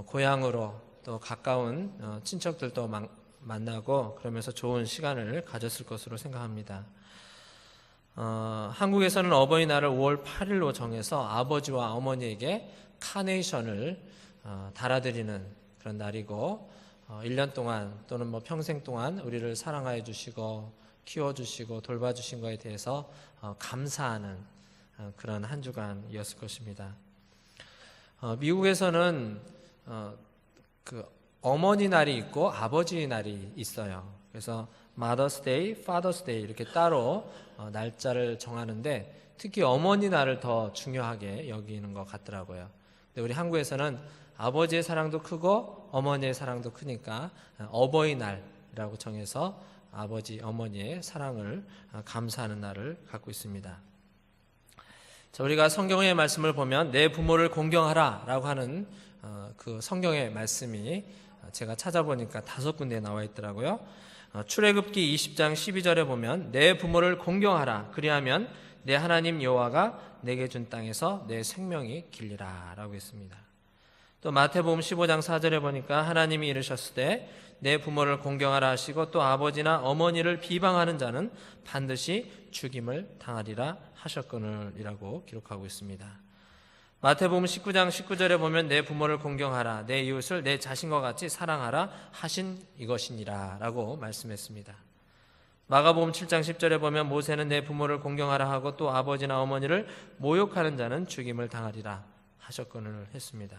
고향으로 또 가까운 친척들도 만나고 그러면서 좋은 시간을 가졌을 것으로 생각합니다. 한국에서는 어버이날을 5월 8일로 정해서 아버지와 어머니에게 카네이션을 달아드리는 그런 날이고 1년 동안 또는 평생 동안 우리를 사랑하여 주시고 키워주시고 돌봐주신 것에 대해서 감사하는 그런 한 주간이었을 것입니다. 미국에서는 그 어머니 날이 있고 아버지 날이 있어요. 그래서 Mother's Day, Father's Day 이렇게 따로 날짜를 정하는데 특히 어머니 날을 더 중요하게 여기는 것 같더라고요. 근데 우리 한국에서는 아버지의 사랑도 크고 어머니의 사랑도 크니까 어버이날이라고 정해서 아버지, 어머니의 사랑을 감사하는 날을 갖고 있습니다. 자, 우리가 성경의 말씀을 보면 내 부모를 공경하라 라고 하는 그 성경의 말씀이 제가 찾아보니까 5군데에 나와 있더라고요. 출애굽기 20장 12절에 보면 내 부모를 공경하라 그리하면 내 하나님 여호와가 내게 준 땅에서 내 생명이 길리라 라고 했습니다. 또 마태복음 15장 4절에 보니까 하나님이 이르셨을 때 내 부모를 공경하라 하시고 또 아버지나 어머니를 비방하는 자는 반드시 죽임을 당하리라 하셨거늘이라고 기록하고 있습니다. 마태복음 19장 19절에 보면 내 부모를 공경하라 내 이웃을 내 자신과 같이 사랑하라 하신 이것이니라 라고 말씀했습니다. 마가복음 7장 10절에 보면 모세는 내 부모를 공경하라 하고 또 아버지나 어머니를 모욕하는 자는 죽임을 당하리라 하셨거늘 했습니다.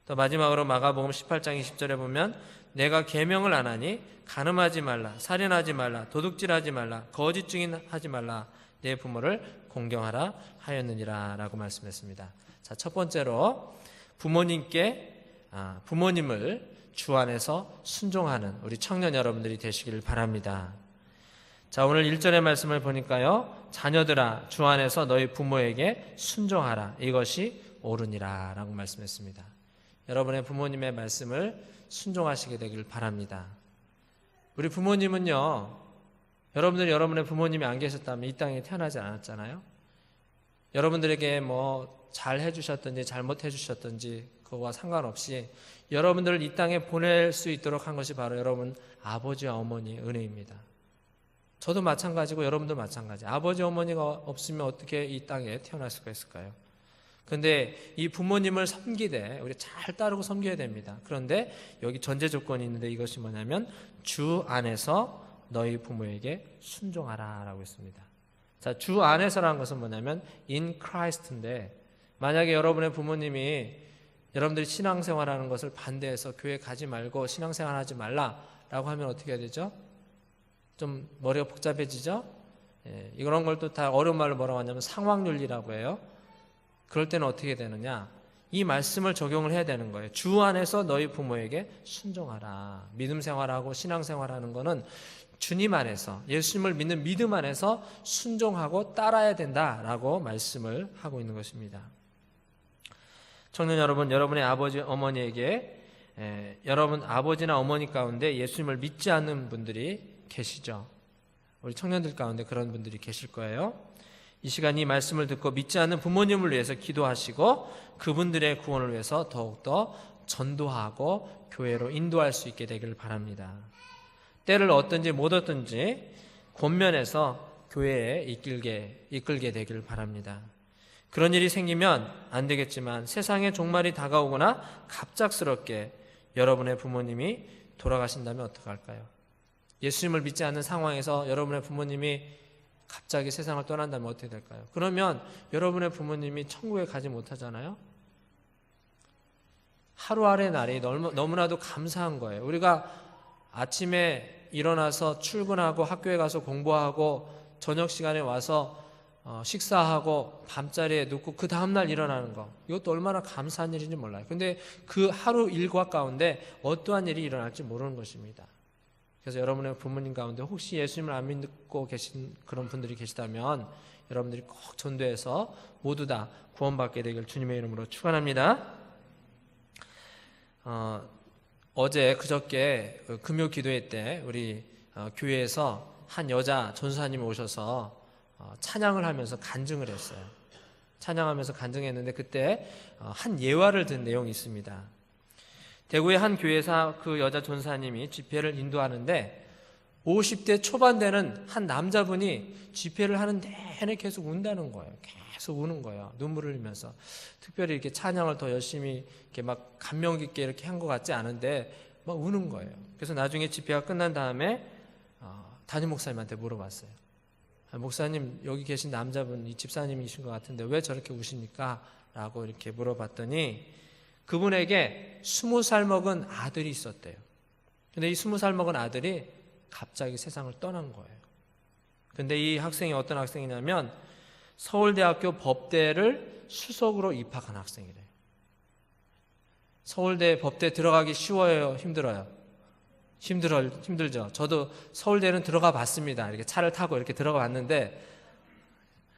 또 마지막으로 마가복음 18장 20절에 보면 내가 계명을 안 하니 간음하지 말라, 살인하지 말라, 도둑질하지 말라, 거짓 증인하지 말라, 내 부모를 공경하라 하였느니라 라고 말씀했습니다. 자, 첫 번째로 부모님을 주 안에서 순종하는 우리 청년 여러분들이 되시기를 바랍니다. 자, 오늘 1절의 말씀을 보니까요, 자녀들아 주 안에서 너희 부모에게 순종하라 이것이 옳으니라 라고 말씀했습니다. 여러분의 부모님의 말씀을 순종하시게 되길 바랍니다. 우리 부모님은요, 여러분들이 여러분의 부모님이 안 계셨다면 이 땅에 태어나지 않았잖아요. 여러분들에게 잘 해주셨든지 잘못 해주셨든지 그거와 상관없이 여러분들을 이 땅에 보낼 수 있도록 한 것이 바로 여러분 아버지와 어머니의 은혜입니다. 저도 마찬가지고 여러분도 마찬가지. 아버지 어머니가 없으면 어떻게 이 땅에 태어날 수가 있을까요? 그런데 이 부모님을 섬기되 우리 잘 따르고 섬겨야 됩니다. 그런데 여기 전제 조건이 있는데 이것이 뭐냐면 주 안에서 너희 부모에게 순종하라 라고 했습니다. 자, 주 안에서라는 것은 뭐냐면 in Christ인데 만약에 여러분의 부모님이 여러분들이 신앙생활하는 것을 반대해서 교회 가지 말고 신앙생활하지 말라라고 하면 어떻게 해야 되죠? 좀 머리가 복잡해지죠? 이런 걸 또 다 어려운 말로 뭐라고 하냐면 상황윤리라고 해요. 그럴 때는 어떻게 되느냐? 이 말씀을 적용을 해야 되는 거예요. 주 안에서 너희 부모에게 순종하라. 믿음 생활하고 신앙 생활하는 거는 주님 안에서 예수님을 믿는 믿음 안에서 순종하고 따라야 된다라고 말씀을 하고 있는 것입니다. 청년 여러분, 여러분의 아버지 어머니에게 여러분 아버지나 어머니 가운데 예수님을 믿지 않는 분들이 계시죠. 우리 청년들 가운데 그런 분들이 계실 거예요. 이 시간 이 말씀을 듣고 믿지 않는 부모님을 위해서 기도하시고 그분들의 구원을 위해서 더욱더 전도하고 교회로 인도할 수 있게 되기를 바랍니다. 때를 얻든지 못 얻든지 권면해서 교회에 이끌게 되기를 바랍니다. 그런 일이 생기면 안 되겠지만 세상의 종말이 다가오거나 갑작스럽게 여러분의 부모님이 돌아가신다면 어떡할까요? 예수님을 믿지 않는 상황에서 여러분의 부모님이 갑자기 세상을 떠난다면 어떻게 될까요? 그러면 여러분의 부모님이 천국에 가지 못하잖아요. 하루아래 날이 너무나도 감사한 거예요. 우리가 아침에 일어나서 출근하고 학교에 가서 공부하고 저녁 시간에 와서 식사하고 밤자리에 눕고 그 다음날 일어나는 거, 이것도 얼마나 감사한 일인지 몰라요. 근데 그 하루 일과 가운데 어떠한 일이 일어날지 모르는 것입니다. 그래서 여러분의 부모님 가운데 혹시 예수님을 안 믿고 계신 그런 분들이 계시다면 여러분들이 꼭 전도해서 모두 다 구원받게 되길 주님의 이름으로 축원합니다. 어제 그저께 금요 기도회 때 우리 교회에서 한 여자 전사님이 오셔서 찬양을 하면서 간증을 했어요. 찬양하면서 간증했는데 그때 한 예화를 든 내용이 있습니다. 대구의 한 교회에서 그 여자 전사님이 집회를 인도하는데 50대 초반 되는 한 남자분이 집회를 하는 내내 계속 운다는 거예요. 계속 우는 거예요. 눈물을 흘리면서. 특별히 이렇게 찬양을 더 열심히 이렇게 막 감명 깊게 이렇게 한 것 같지 않은데 막 우는 거예요. 그래서 나중에 집회가 끝난 다음에 담임 목사님한테 물어봤어요. 목사님, 여기 계신 남자분 이 집사님이신 것 같은데 왜 저렇게 우십니까? 라고 이렇게 물어봤더니 그분에게 20살 먹은 아들이 있었대요. 근데 이 20살 먹은 아들이 갑자기 세상을 떠난 거예요. 근데 이 학생이 어떤 학생이냐면 서울대학교 법대를 수석으로 입학한 학생이래요. 서울대 법대 들어가기 쉬워요? 힘들어요? 힘들죠. 저도 서울대는 들어가 봤습니다. 이렇게 차를 타고 이렇게 들어가 봤는데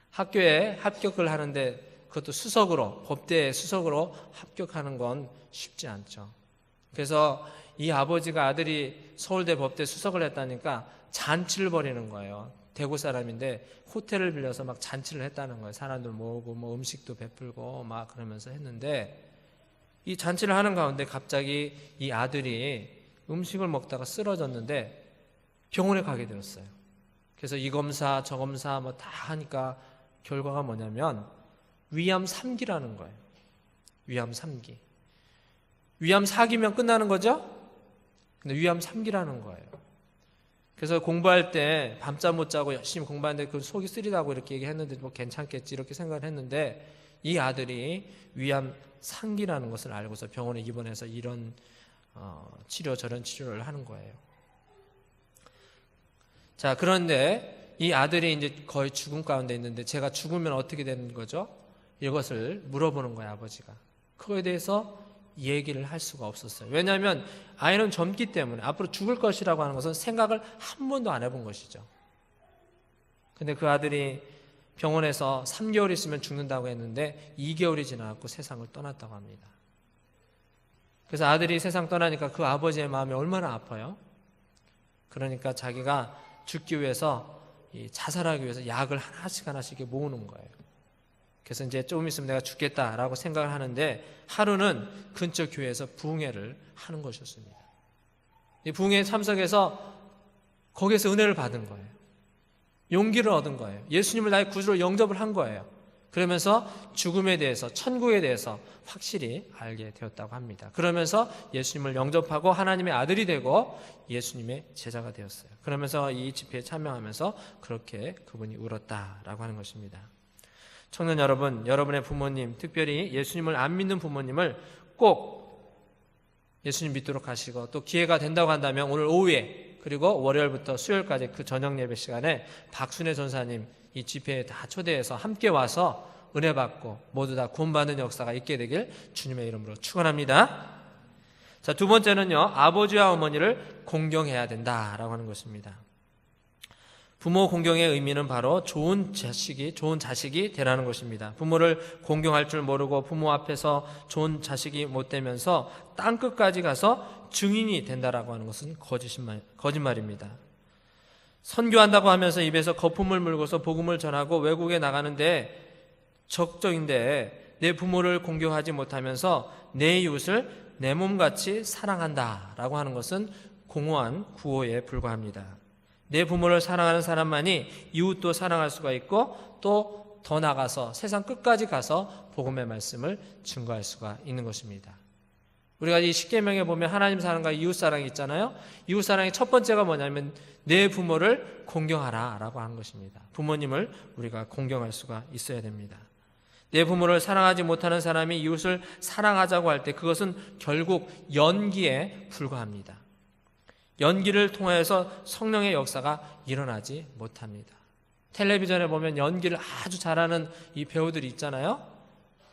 학교에 합격을 하는데 그것도 수석으로, 법대 수석으로 합격하는 건 쉽지 않죠. 그래서 이 아버지가 아들이 서울대 법대 수석을 했다니까 잔치를 벌이는 거예요. 대구 사람인데 호텔을 빌려서 막 잔치를 했다는 거예요. 사람들 모으고 뭐 음식도 베풀고 막 그러면서 했는데 이 잔치를 하는 가운데 갑자기 이 아들이 음식을 먹다가 쓰러졌는데 병원에 가게 되었어요. 그래서 이 검사 저 검사 뭐 다 하니까 결과가 뭐냐면 위암 3기라는 거예요. 위암 3기. 위암 4기면 끝나는 거죠? 근데 위암 3기라는 거예요. 그래서 공부할 때 밤잠 못 자고 열심히 공부하는데 그 속이 쓰리다고 이렇게 얘기했는데 뭐 괜찮겠지 이렇게 생각을 했는데 이 아들이 위암 3기라는 것을 알고서 병원에 입원해서 이런 치료 저런 치료를 하는 거예요. 자, 그런데 이 아들이 이제 거의 죽음 가운데 있는데 제가 죽으면 어떻게 되는 거죠? 이것을 물어보는 거예요, 아버지가. 그거에 대해서 얘기를 할 수가 없었어요. 왜냐하면 아이는 젊기 때문에 앞으로 죽을 것이라고 하는 것은 생각을 한 번도 안 해본 것이죠. 근데 그 아들이 병원에서 3개월 있으면 죽는다고 했는데 2개월이 지나고 세상을 떠났다고 합니다. 그래서 아들이 세상 떠나니까 그 아버지의 마음이 얼마나 아파요? 그러니까 자기가 죽기 위해서 자살하기 위해서 약을 하나씩 모으는 거예요. 그래서 이제 조금 있으면 내가 죽겠다라고 생각을 하는데 하루는 근처 교회에서 부흥회를 하는 것이었습니다. 이 부흥회에 참석해서 거기에서 은혜를 받은 거예요. 용기를 얻은 거예요. 예수님을 나의 구주로 영접을 한 거예요. 그러면서 죽음에 대해서, 천국에 대해서 확실히 알게 되었다고 합니다. 그러면서 예수님을 영접하고 하나님의 아들이 되고 예수님의 제자가 되었어요. 그러면서 이 집회에 참여하면서 그렇게 그분이 울었다라고 하는 것입니다. 청년 여러분, 여러분의 부모님, 특별히 예수님을 안 믿는 부모님을 꼭 예수님 믿도록 하시고 또 기회가 된다고 한다면 오늘 오후에 그리고 월요일부터 수요일까지 그 저녁 예배 시간에 박순애 전사님 이 집회에 다 초대해서 함께 와서 은혜 받고 모두 다 구원받는 역사가 있게 되길 주님의 이름으로 축원합니다. 자, 두 번째는요, 아버지와 어머니를 공경해야 된다라고 하는 것입니다. 부모 공경의 의미는 바로 좋은 자식이 되라는 것입니다. 부모를 공경할 줄 모르고 부모 앞에서 좋은 자식이 못 되면서 땅끝까지 가서 증인이 된다라고 하는 것은 거짓말입니다. 선교한다고 하면서 입에서 거품을 물고서 복음을 전하고 외국에 나가는데 적적인데 내 부모를 공경하지 못하면서 내 이웃을 내 몸같이 사랑한다라고 하는 것은 공허한 구호에 불과합니다. 내 부모를 사랑하는 사람만이 이웃도 사랑할 수가 있고 또 더 나가서 세상 끝까지 가서 복음의 말씀을 증거할 수가 있는 것입니다. 우리가 이 십계명에 보면 하나님 사랑과 이웃 사랑이 있잖아요. 이웃 사랑의 첫 번째가 뭐냐면 내 부모를 공경하라 라고 하는 것입니다. 부모님을 우리가 공경할 수가 있어야 됩니다. 내 부모를 사랑하지 못하는 사람이 이웃을 사랑하자고 할 때 그것은 결국 연기에 불과합니다. 연기를 통해서 성령의 역사가 일어나지 못합니다. 텔레비전에 보면 연기를 아주 잘하는 이 배우들이 있잖아요.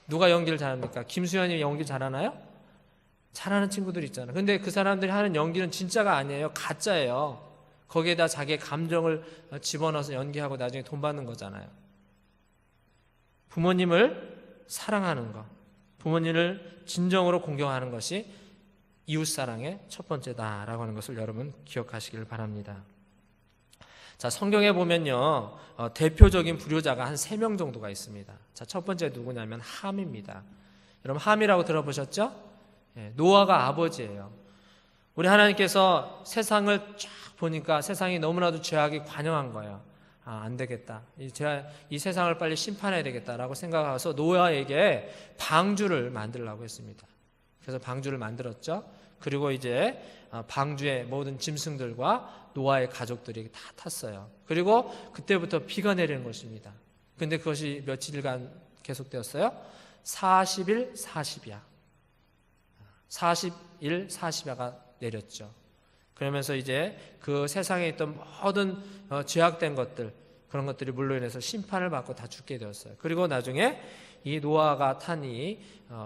누가 연기를 잘합니까? 김수현이 연기 잘하나요? 잘하는 친구들이 있잖아요. 근데 그 사람들이 하는 연기는 진짜가 아니에요. 가짜예요. 거기에다 자기의 감정을 집어넣어서 연기하고 나중에 돈 받는 거잖아요. 부모님을 사랑하는 것, 부모님을 진정으로 공경하는 것이 이웃사랑의 첫 번째다라고 하는 것을 여러분 기억하시길 바랍니다. 자, 성경에 보면요, 대표적인 불효자가 한 3명 정도가 있습니다. 자, 첫 번째 누구냐면 함입니다. 여러분 함이라고 들어보셨죠? 노아가 아버지예요. 우리 하나님께서 세상을 쫙 보니까 세상이 너무나도 죄악이 관영한 거예요. 안 되겠다. 이 세상을 빨리 심판해야 되겠다라고 생각해서 노아에게 방주를 만들라고 했습니다. 그래서 방주를 만들었죠. 그리고 이제 방주의 모든 짐승들과 노아의 가족들이 다 탔어요. 그리고 그때부터 비가 내리는 것입니다. 근데 그것이 며칠간 계속되었어요? 40일 40야. 40일 40야가 내렸죠. 그러면서 이제 그 세상에 있던 모든 죄악된 것들, 그런 것들이 물로 인해서 심판을 받고 다 죽게 되었어요. 그리고 나중에 이 노아가 탄 이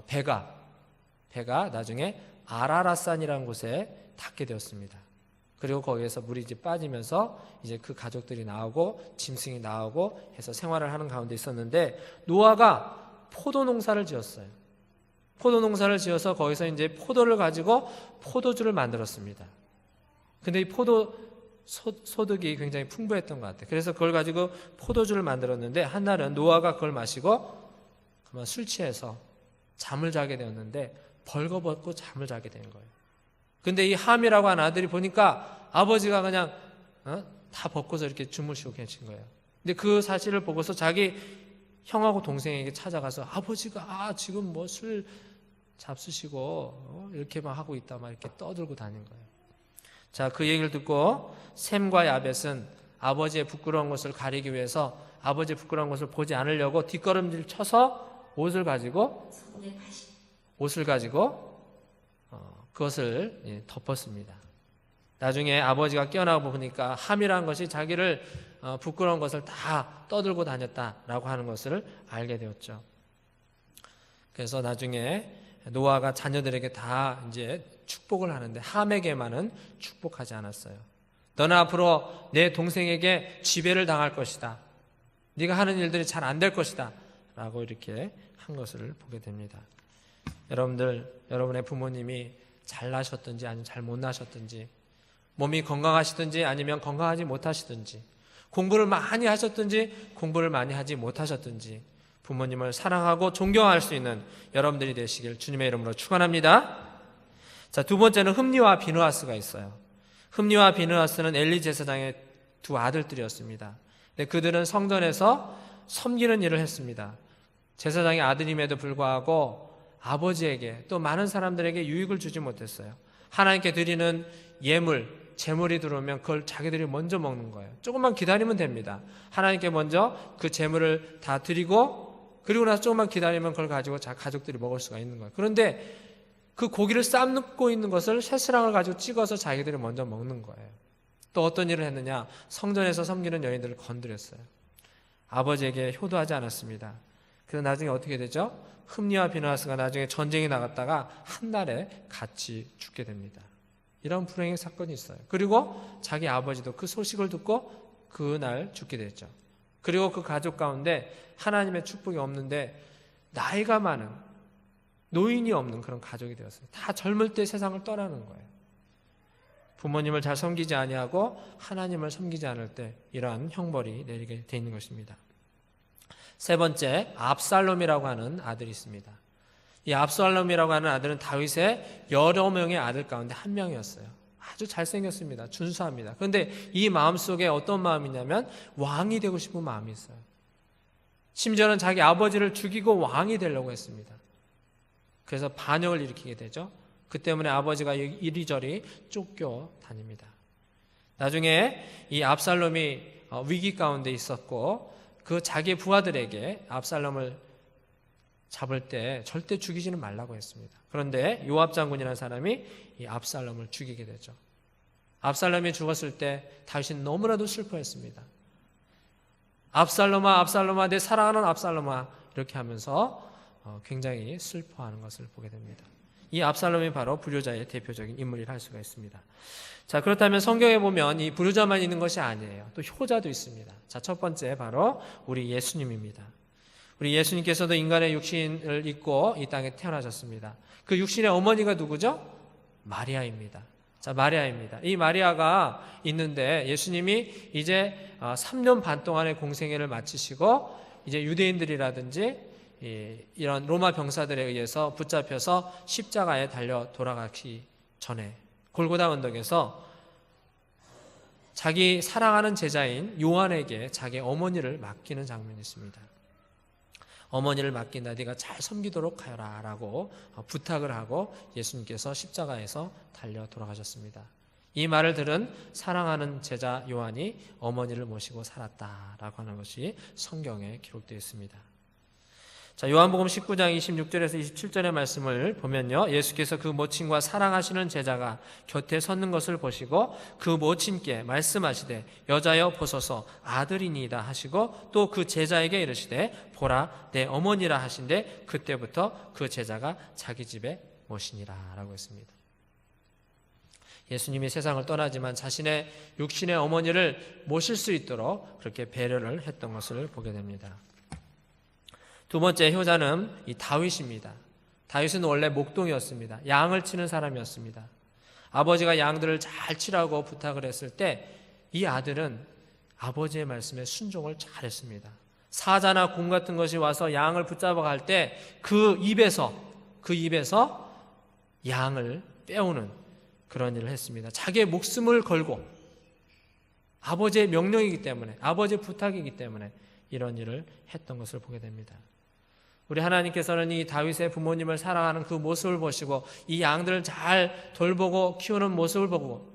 배가 나중에 아라랏산이라는 곳에 닿게 되었습니다. 그리고 거기에서 물이 이제 빠지면서 이제 그 가족들이 나오고 짐승이 나오고 해서 생활을 하는 가운데 있었는데, 노아가 포도 농사를 지었어요. 포도 농사를 지어서 거기서 이제 포도를 가지고 포도주를 만들었습니다. 근데 이 포도 소득이 굉장히 풍부했던 것 같아요. 그래서 그걸 가지고 포도주를 만들었는데, 한날은 노아가 그걸 마시고 그만 술 취해서 잠을 자게 되었는데 벌거벗고 잠을 자게 된 거예요. 근데 이 함이라고 하는 아들이 보니까 아버지가 그냥 다 벗고서 이렇게 주무시고 계신 거예요. 근데 그 사실을 보고서 자기 형하고 동생에게 찾아가서 아버지가 지금 뭐 술 잡수시고 이렇게만 하고 있다 막 이렇게 떠들고 다닌 거예요. 자, 그 얘기를 듣고 셈과 야벳은 아버지의 부끄러운 것을 가리기 위해서 아버지의 부끄러운 것을 보지 않으려고 뒷걸음질 쳐서 옷을 가지고 그것을 덮었습니다. 나중에 아버지가 깨어나고 보니까 함이라는 것이 자기를 부끄러운 것을 다 떠들고 다녔다라고 하는 것을 알게 되었죠. 그래서 나중에 노아가 자녀들에게 다 이제 축복을 하는데 함에게만은 축복하지 않았어요. 너는 앞으로 내 동생에게 지배를 당할 것이다. 네가 하는 일들이 잘 안 될 것이다. 라고 이렇게 한 것을 보게 됩니다. 여러분의 부모님이 잘 나셨든지 아니면 잘 못 나셨든지, 몸이 건강하시든지 아니면 건강하지 못하시든지, 공부를 많이 하셨든지 공부를 많이 하지 못하셨든지, 부모님을 사랑하고 존경할 수 있는 여러분들이 되시길 주님의 이름으로 축원합니다. 자, 두 번째는 흠니와 비느하스가 있어요. 흠니와 비느하스는 엘리 제사장의 두 아들들이었습니다. 근데 그들은 성전에서 섬기는 일을 했습니다. 제사장의 아들임에도 불구하고 아버지에게 또 많은 사람들에게 유익을 주지 못했어요. 하나님께 드리는 예물, 재물이 들어오면 그걸 자기들이 먼저 먹는 거예요. 조금만 기다리면 됩니다. 하나님께 먼저 그 재물을 다 드리고, 그리고 나서 조금만 기다리면 그걸 가지고 가족들이 먹을 수가 있는 거예요. 그런데 그 고기를 삶고 있는 것을 쇠스랑을 가지고 찍어서 자기들이 먼저 먹는 거예요. 또 어떤 일을 했느냐? 성전에서 섬기는 여인들을 건드렸어요. 아버지에게 효도하지 않았습니다. 그래서 나중에 어떻게 되죠? 흠니와 비느하스가 나중에 전쟁에 나갔다가 한날에 같이 죽게 됩니다. 이런 불행의 사건이 있어요. 그리고 자기 아버지도 그 소식을 듣고 그날 죽게 됐죠. 그리고 그 가족 가운데 하나님의 축복이 없는데 나이가 많은, 노인이 없는 그런 가족이 되었어요. 다 젊을 때 세상을 떠나는 거예요. 부모님을 잘 섬기지 아니하고 하나님을 섬기지 않을 때 이러한 형벌이 내리게 돼 있는 것입니다. 세 번째, 압살롬이라고 하는 아들이 있습니다. 이 압살롬이라고 하는 아들은 다윗의 여러 명의 아들 가운데 한 명이었어요. 아주 잘생겼습니다. 준수합니다. 그런데 이 마음속에 어떤 마음이냐면 왕이 되고 싶은 마음이 있어요. 심지어는 자기 아버지를 죽이고 왕이 되려고 했습니다. 그래서 반역을 일으키게 되죠. 그 때문에 아버지가 이리저리 쫓겨 다닙니다. 나중에 이 압살롬이 위기 가운데 있었고 그 자기 부하들에게 압살롬을 잡을 때 절대 죽이지는 말라고 했습니다. 그런데 요압 장군이라는 사람이 이 압살롬을 죽이게 되죠. 압살롬이 죽었을 때 다윗은 너무나도 슬퍼했습니다. 압살롬아, 압살롬아, 내 사랑하는 압살롬아, 이렇게 하면서 굉장히 슬퍼하는 것을 보게 됩니다. 이 압살롬이 바로 불효자의 대표적인 인물이라 할 수가 있습니다. 자, 그렇다면 성경에 보면 이 불효자만 있는 것이 아니에요. 또 효자도 있습니다. 자, 첫 번째 바로 우리 예수님입니다. 우리 예수님께서도 인간의 육신을 입고 이 땅에 태어나셨습니다. 그 육신의 어머니가 누구죠? 마리아입니다. 자, 마리아입니다. 이 마리아가 있는데 예수님이 이제 3년 반 동안의 공생애를 마치시고 이제 유대인들이라든지 이런 로마 병사들에 의해서 붙잡혀서 십자가에 달려 돌아가기 전에 골고다 언덕에서 자기 사랑하는 제자인 요한에게 자기 어머니를 맡기는 장면이 있습니다. 어머니를 맡긴다, 네가 잘 섬기도록 하여라 라고 부탁을 하고 예수님께서 십자가에서 달려 돌아가셨습니다. 이 말을 들은 사랑하는 제자 요한이 어머니를 모시고 살았다라고 하는 것이 성경에 기록되어 있습니다. 자, 요한복음 19장 26절에서 27절의 말씀을 보면요, 예수께서 그 모친과 사랑하시는 제자가 곁에 섰는 것을 보시고 그 모친께 말씀하시되 여자여 보소서 아들이니이다 하시고 또 그 제자에게 이르시되 보라 내 어머니라 하신데 그때부터 그 제자가 자기 집에 모시니라 라고 했습니다. 예수님이 세상을 떠나지만 자신의 육신의 어머니를 모실 수 있도록 그렇게 배려를 했던 것을 보게 됩니다. 두 번째 효자는 이 다윗입니다. 다윗은 원래 목동이었습니다. 양을 치는 사람이었습니다. 아버지가 양들을 잘 치라고 부탁을 했을 때 이 아들은 아버지의 말씀에 순종을 잘했습니다. 사자나 곰 같은 것이 와서 양을 붙잡아 갈 때 그 입에서 양을 빼오는 그런 일을 했습니다. 자기의 목숨을 걸고 아버지의 명령이기 때문에, 아버지의 부탁이기 때문에 이런 일을 했던 것을 보게 됩니다. 우리 하나님께서는 이 다윗의 부모님을 사랑하는 그 모습을 보시고 이 양들을 잘 돌보고 키우는 모습을 보고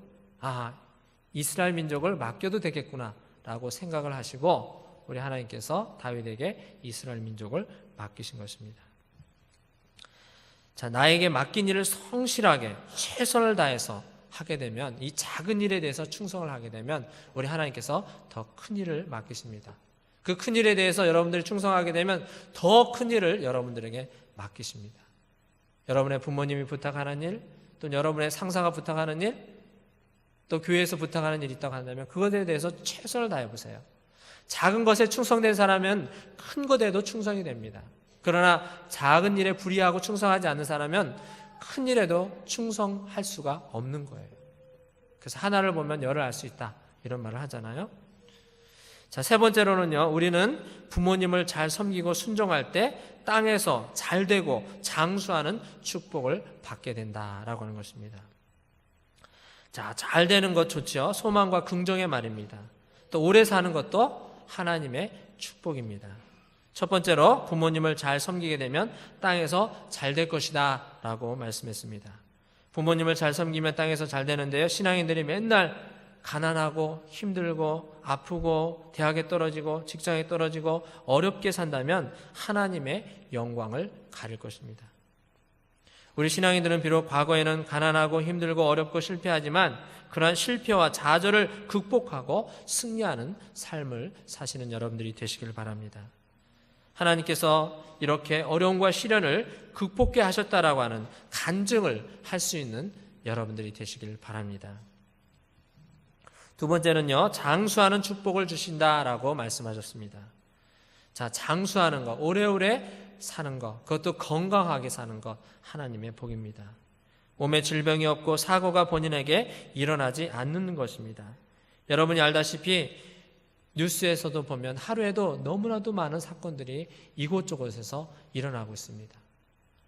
이스라엘 민족을 맡겨도 되겠구나 라고 생각을 하시고 우리 하나님께서 다윗에게 이스라엘 민족을 맡기신 것입니다. 자, 나에게 맡긴 일을 성실하게 최선을 다해서 하게 되면, 이 작은 일에 대해서 충성을 하게 되면 우리 하나님께서 더 큰 일을 맡기십니다. 그 큰 일에 대해서 여러분들이 충성하게 되면 더 큰 일을 여러분들에게 맡기십니다. 여러분의 부모님이 부탁하는 일, 또 여러분의 상사가 부탁하는 일, 또 교회에서 부탁하는 일이 있다고 한다면 그것에 대해서 최선을 다해보세요. 작은 것에 충성된 사람은 큰 것에도 충성이 됩니다. 그러나 작은 일에 불의하고 충성하지 않는 사람은 큰 일에도 충성할 수가 없는 거예요. 그래서 하나를 보면 열을 알 수 있다, 이런 말을 하잖아요. 자, 세 번째로는요, 우리는 부모님을 잘 섬기고 순종할 때 땅에서 잘 되고 장수하는 축복을 받게 된다라고 하는 것입니다. 자, 잘 되는 것 좋죠. 소망과 긍정의 말입니다. 또 오래 사는 것도 하나님의 축복입니다. 첫 번째로 부모님을 잘 섬기게 되면 땅에서 잘 될 것이다 라고 말씀했습니다. 부모님을 잘 섬기면 땅에서 잘 되는데요, 신앙인들이 맨날 가난하고 힘들고 아프고 대학에 떨어지고 직장에 떨어지고 어렵게 산다면 하나님의 영광을 가릴 것입니다. 우리 신앙인들은 비록 과거에는 가난하고 힘들고 어렵고 실패하지만 그러한 실패와 좌절을 극복하고 승리하는 삶을 사시는 여러분들이 되시길 바랍니다. 하나님께서 이렇게 어려움과 시련을 극복해 하셨다라고 하는 간증을 할 수 있는 여러분들이 되시길 바랍니다. 두 번째는요, 장수하는 축복을 주신다라고 말씀하셨습니다. 자, 장수하는 것, 오래오래 사는 것, 그것도 건강하게 사는 것, 하나님의 복입니다. 몸에 질병이 없고 사고가 본인에게 일어나지 않는 것입니다. 여러분이 알다시피 뉴스에서도 보면 하루에도 너무나도 많은 사건들이 이곳저곳에서 일어나고 있습니다.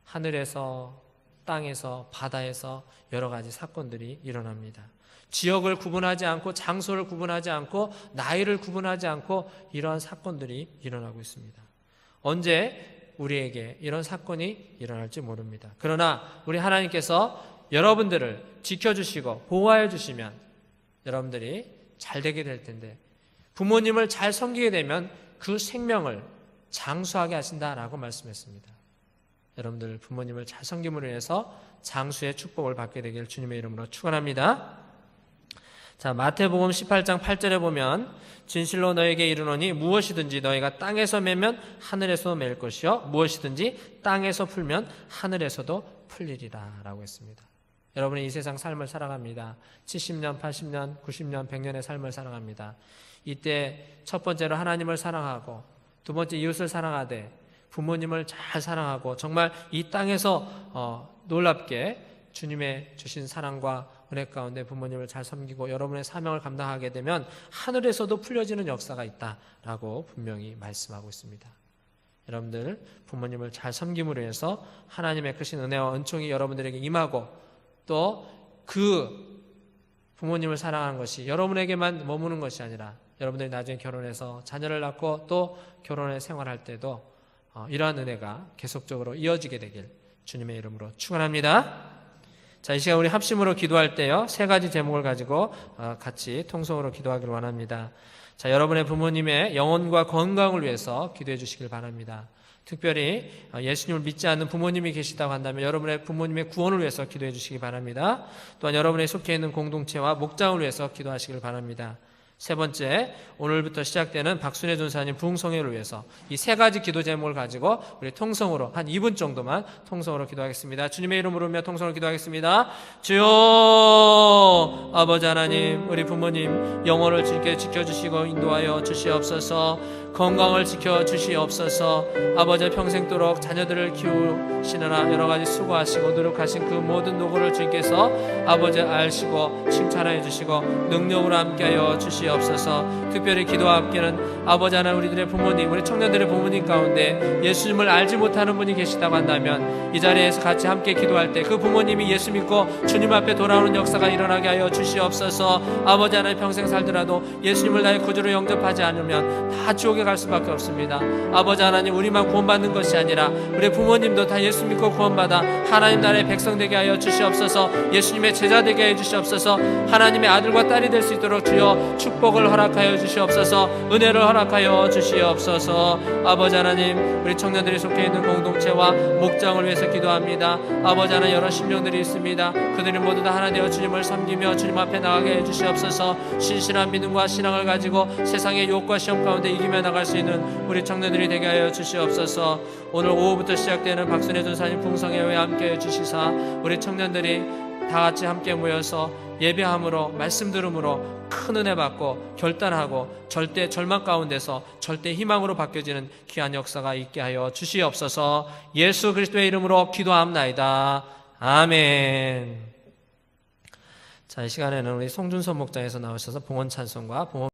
하늘에서, 땅에서, 바다에서 여러 가지 사건들이 일어납니다. 지역을 구분하지 않고 장소를 구분하지 않고 나이를 구분하지 않고 이러한 사건들이 일어나고 있습니다. 언제 우리에게 이런 사건이 일어날지 모릅니다. 그러나 우리 하나님께서 여러분들을 지켜주시고 보호하여 주시면 여러분들이 잘 되게 될 텐데, 부모님을 잘 섬기게 되면 그 생명을 장수하게 하신다라고 말씀했습니다. 여러분들 부모님을 잘 섬김으로 인해서 장수의 축복을 받게 되길 주님의 이름으로 축원합니다. 자, 마태복음 18장 8절에 보면 진실로 너에게 이르노니 무엇이든지 너희가 땅에서 매면 하늘에서 맬 것이요 무엇이든지 땅에서 풀면 하늘에서도 풀리리라 라고 했습니다. 여러분이 이 세상 삶을 살아갑니다. 70년, 80년, 90년, 100년의 삶을 살아갑니다. 이때 첫 번째로 하나님을 사랑하고 두 번째 이웃을 사랑하되 부모님을 잘 사랑하고 정말 이 땅에서 놀랍게 주님의 주신 사랑과 은혜 가운데 부모님을 잘 섬기고 여러분의 사명을 감당하게 되면 하늘에서도 풀려지는 역사가 있다라고 분명히 말씀하고 있습니다. 여러분들 부모님을 잘 섬김으로 해서 하나님의 크신 은혜와 은총이 여러분들에게 임하고 또 그 부모님을 사랑하는 것이 여러분에게만 머무는 것이 아니라 여러분들이 나중에 결혼해서 자녀를 낳고 또 결혼을 생활할 때도 이러한 은혜가 계속적으로 이어지게 되길 주님의 이름으로 축원합니다. 자, 이 시간 우리 합심으로 기도할 때요, 세 가지 제목을 가지고 같이 통성으로 기도하기를 원합니다. 자, 여러분의 부모님의 영혼과 건강을 위해서 기도해 주시길 바랍니다. 특별히 예수님을 믿지 않는 부모님이 계시다고 한다면 여러분의 부모님의 구원을 위해서 기도해 주시기 바랍니다. 또한 여러분의 속해 있는 공동체와 목장을 위해서 기도하시길 바랍니다. 세 번째, 오늘부터 시작되는 박순애 전사님 부흥성회를 위해서 이 세 가지 기도 제목을 가지고 우리 통성으로 한 2분 정도만 통성으로 기도하겠습니다. 주님의 이름으로 부르며 통성으로 기도하겠습니다. 주여, 아버지 하나님, 우리 부모님 영혼을 지켜 지켜주시고 인도하여 주시옵소서. 건강을 지켜주시옵소서. 아버지 평생도록 자녀들을 키우시느라 여러가지 수고하시고 노력하신 그 모든 노고를 주님께서 아버지 알시고 칭찬하여 주시고 능력으로 함께하여 주시옵소서. 특별히 기도와 함께는 아버지 하나님, 우리들의 부모님, 우리 청년들의 부모님 가운데 예수님을 알지 못하는 분이 계시다고 한다면 이 자리에서 같이 함께 기도할 때 그 부모님이 예수 믿고 주님 앞에 돌아오는 역사가 일어나게 하여 주시옵소서. 아버지 하나님, 평생 살더라도 예수님을 나의 구주로 영접하지 않으면 다 지옥에 갈 수밖에 없습니다. 아버지 하나님, 우리만 구원받는 것이 아니라 우리 부모님도 다 예수 믿고 구원받아 하나님 나라의 백성 되게 하여 주시옵소서. 예수님의 제자 되게 하여 주시옵소서. 하나님의 아들과 딸이 될 수 있도록 주여 축복을 허락하여 주시옵소서. 은혜를 허락하여 주시옵소서. 아버지 하나님, 우리 청년들이 속해 있는 공동체와 목장을 위해서 기도합니다. 아버지 하나님, 여러 심령들이 있습니다. 그들이 모두 다 하나 되어 주님을 섬기며 주님 앞에 나가게 해 주시옵소서. 신실한 믿음과 신앙을 가지고 세상의 유혹과 시험 가운데 이기며 나갈 수 있는 우리 청년들이 되게 하여 주시옵소서. 오늘 오후부터 시작되는 박순애 전사님 풍성회에 함께 해 주시사 우리 청년들이 다 같이 함께 모여서 예배함으로 말씀 들음으로 큰 은혜 받고 결단하고 절대 절망 가운데서 절대 희망으로 바뀌어지는 귀한 역사가 있게 하여 주시옵소서. 예수 그리스도의 이름으로 기도합나이다. 아멘. 자, 이 시간에는 우리 송준선 목장에서 나오셔서 봉헌 찬송과 봉헌